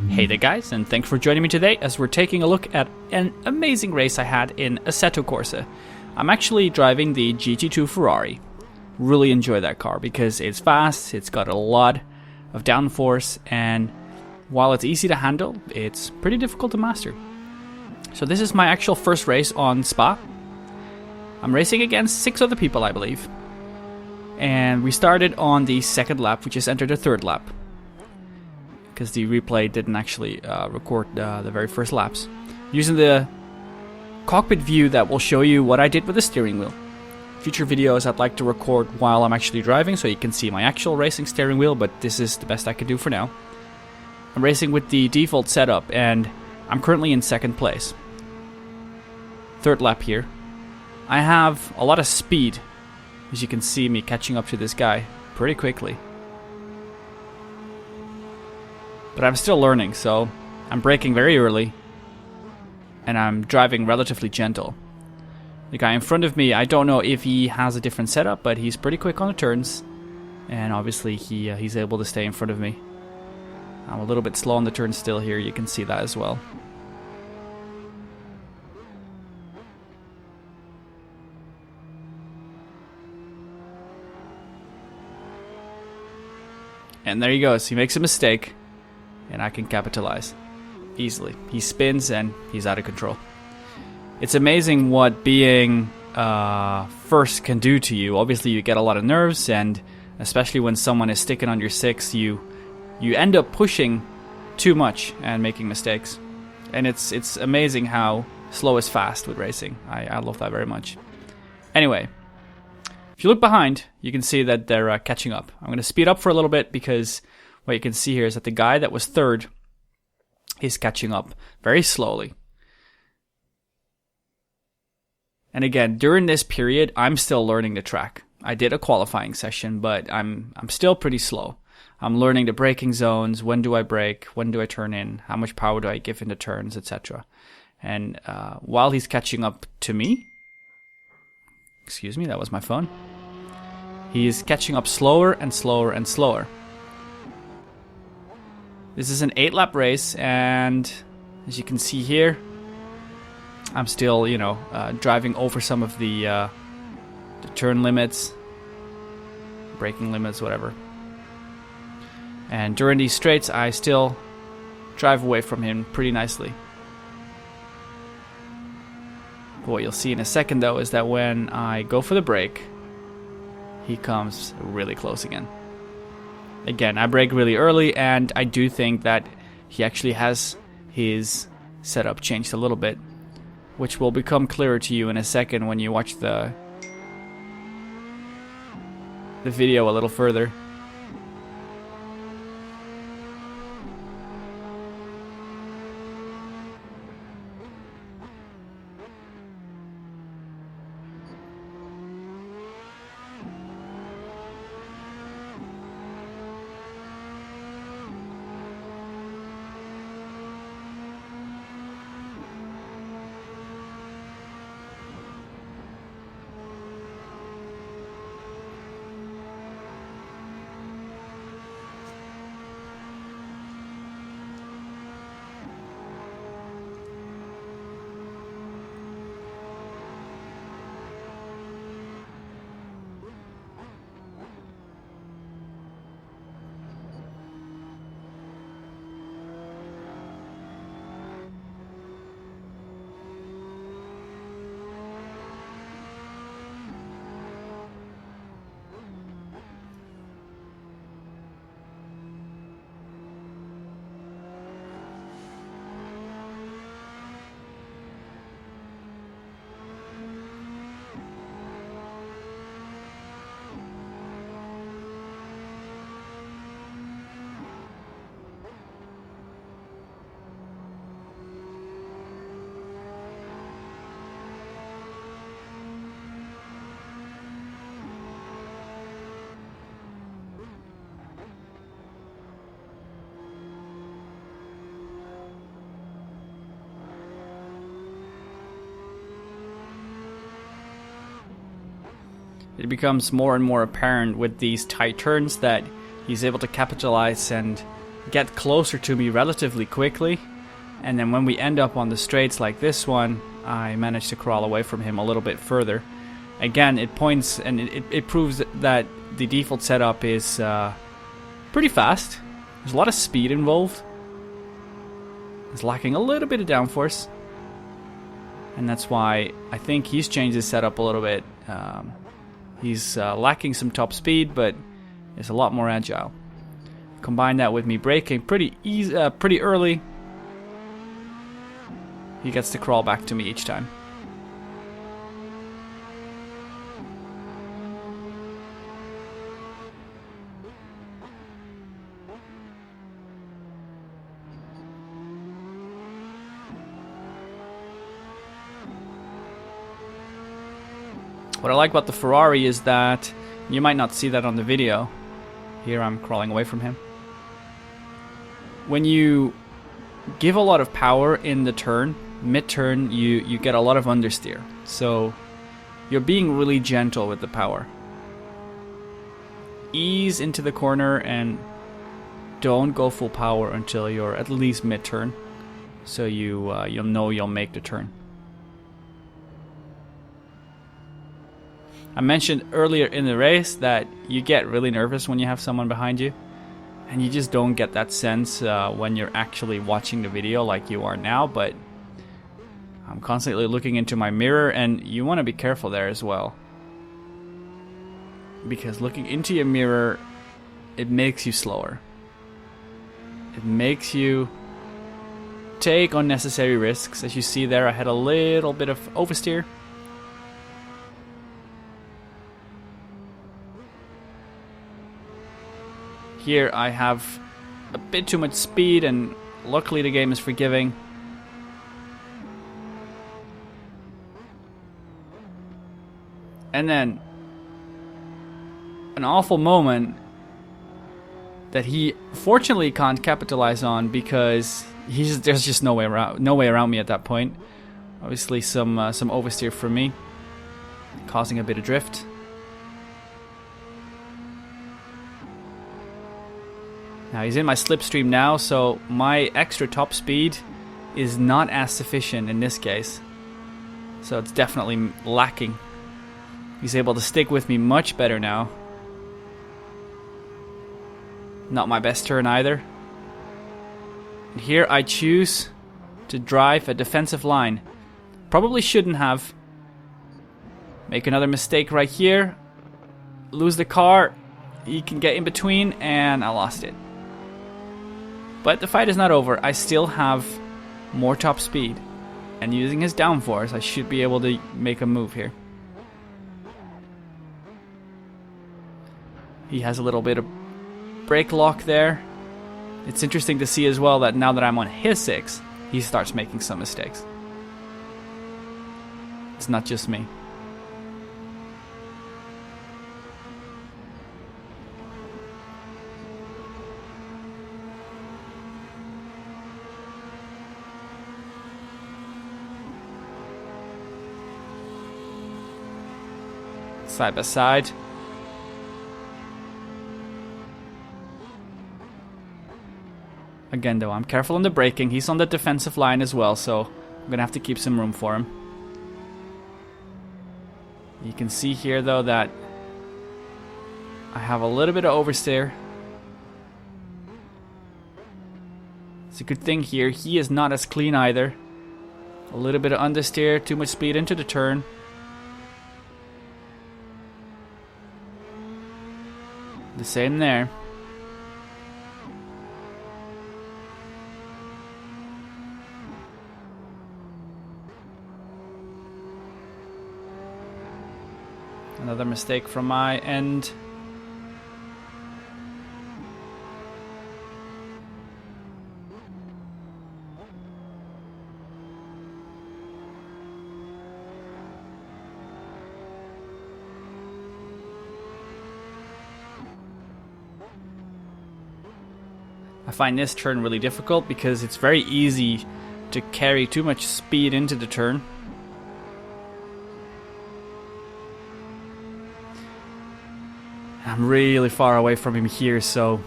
Hey there guys, and thanks for joining me today as we're taking a look at an amazing race I had in Assetto Corsa. I'm actually driving the GT2 Ferrari. Really enjoy that car because it's fast, it's got a lot of downforce, and while it's easy to handle, it's pretty difficult to master. So this is my actual first race on Spa. I'm racing against 6 other people, I believe. And we started on the second lap, we just entered the third lap, because the replay didn't actually record the very first laps. Using the cockpit view that will show you what I did with the steering wheel. Future videos I'd like to record while I'm actually driving so you can see my actual racing steering wheel, but this is the best I could do for now. I'm racing with the default setup and I'm currently in second place. Third lap here. I have a lot of speed, as you can see me catching up to this guy pretty quickly. But I'm still learning, so I'm braking very early and I'm driving relatively gentle. The guy in front of me, I don't know if he has a different setup, but he's pretty quick on the turns, and obviously he's able to stay in front of me. I'm a little bit slow on the turns still here, you can see that as well. And there he goes, he makes a mistake, and I can capitalize easily. He spins and he's out of control. It's amazing what being first can do to you. Obviously you get a lot of nerves, and especially when someone is sticking on your 6, you end up pushing too much and making mistakes. And it's amazing how slow is fast with racing. I love that very much. Anyway, if you look behind, you can see that they're catching up. I'm going to speed up for a little bit because what you can see here is that the guy that was third is catching up very slowly. And again, during this period, I'm still learning the track. I did a qualifying session, but I'm still pretty slow. I'm learning the braking zones. When do I brake? When do I turn in? How much power do I give in the turns, etc. And while he's catching up to me, excuse me, that was my phone. He is catching up slower and slower and slower. This is an 8-lap race, and as you can see here, I'm still, driving over some of the turn limits, braking limits, whatever. And during these straights, I still drive away from him pretty nicely. But what you'll see in a second, though, is that when I go for the brake, he comes really close again. Again, I brake really early, and I do think that he actually has his setup changed a little bit, which will become clearer to you in a second when you watch the video a little further. It becomes more and more apparent with these tight turns that he's able to capitalize and get closer to me relatively quickly, and then when we end up on the straights like this one, I managed to crawl away from him a little bit further. Again, it points and it proves that the default setup is pretty fast. There's a lot of speed involved. It's lacking a little bit of downforce, and that's why I think he's changed his setup a little bit. He's lacking some top speed, but is a lot more agile. Combine that with me braking pretty early, he gets to crawl back to me each time. What I like about the Ferrari is that, you might not see that on the video, here I'm crawling away from him. When you give a lot of power in the turn, mid-turn, you get a lot of understeer. So you're being really gentle with the power. Ease into the corner and don't go full power until you're at least mid-turn, so you'll know you'll make the turn. I mentioned earlier in the race that you get really nervous when you have someone behind you, and you just don't get that sense when you're actually watching the video like you are now, but I'm constantly looking into my mirror, and you want to be careful there as well. Because looking into your mirror, it makes you slower. It makes you take unnecessary risks. As you see there, I had a little bit of oversteer. Here I have a bit too much speed, and luckily the game is forgiving. And then an awful moment that he fortunately can't capitalize on, because there's just no way around me at that point. Obviously some oversteer from me, causing a bit of drift. Now he's in my slipstream now, so my extra top speed is not as sufficient in this case. So it's definitely lacking. He's able to stick with me much better now. Not my best turn either. And here I choose to drive a defensive line. Probably shouldn't have. Make another mistake right here. Lose the car. He can get in between, and I lost it. But the fight is not over. I still have more top speed, and using his downforce, I should be able to make a move here. He has a little bit of brake lock there. It's interesting to see as well that now that I'm on his 6, he starts making some mistakes. It's not just me. Side by side. Again though, I'm careful on the braking. He's on the defensive line as well, so I'm gonna have to keep some room for him. You can see here though that I have a little bit of oversteer. It's a good thing here, he is not as clean either. A little bit of understeer, too much speed into the turn. The same there. Another mistake from my end. I find this turn really difficult because it's very easy to carry too much speed into the turn. I'm really far away from him here, so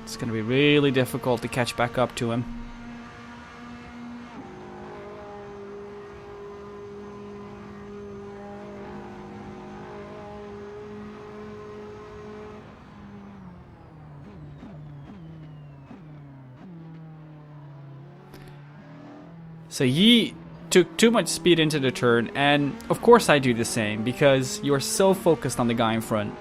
It's going to be really difficult to catch back up to him. So he took too much speed into the turn, and of course I do the same, because you're so focused on the guy in front.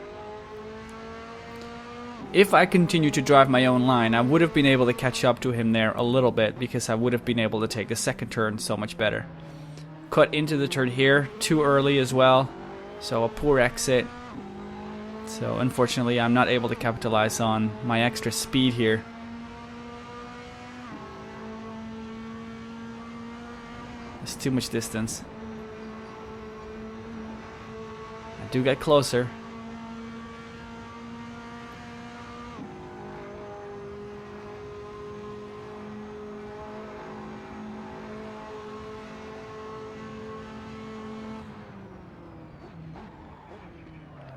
If I continue to drive my own line, I would have been able to catch up to him there a little bit, because I would have been able to take the second turn so much better. Cut into the turn here too early as well, so a poor exit. So unfortunately I'm not able to capitalize on my extra speed here. It's too much distance. I do get closer.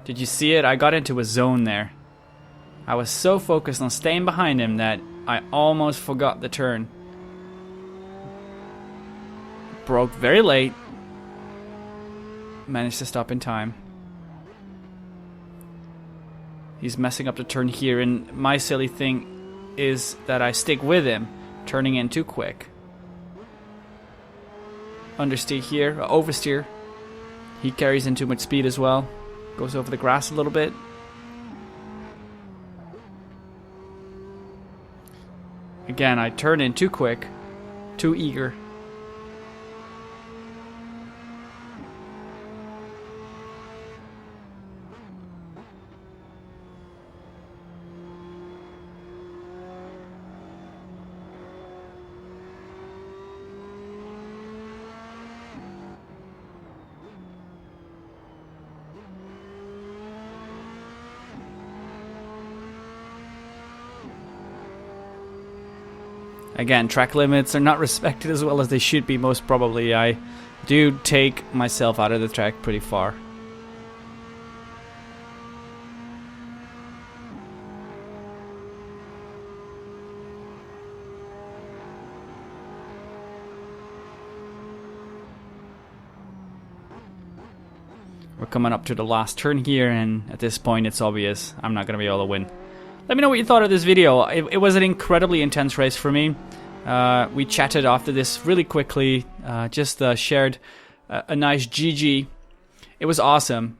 Did you see it? I got into a zone there. I was so focused on staying behind him that I almost forgot the turn. Broke very late. Managed to stop in time. He's messing up the turn here, and my silly thing is that I stick with him, turning in too quick. Understeer here, oversteer. He carries in too much speed as well. Goes over the grass a little bit. Again, I turn in too quick, too eager. Again, track limits are not respected as well as they should be, most probably. I do take myself out of the track pretty far. We're coming up to the last turn here, and at this point it's obvious I'm not going to be able to win. Let me know what you thought of this video. It was an incredibly intense race for me. We chatted after this really quickly, just shared a nice GG. It was awesome.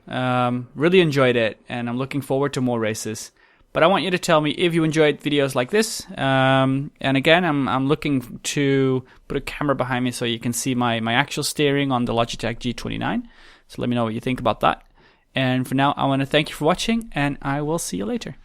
Really enjoyed it, and I'm looking forward to more races. But I want you to tell me if you enjoyed videos like this. And again, I'm looking to put a camera behind me so you can see my actual steering on the Logitech G29. So let me know what you think about that. And for now, I want to thank you for watching, and I will see you later.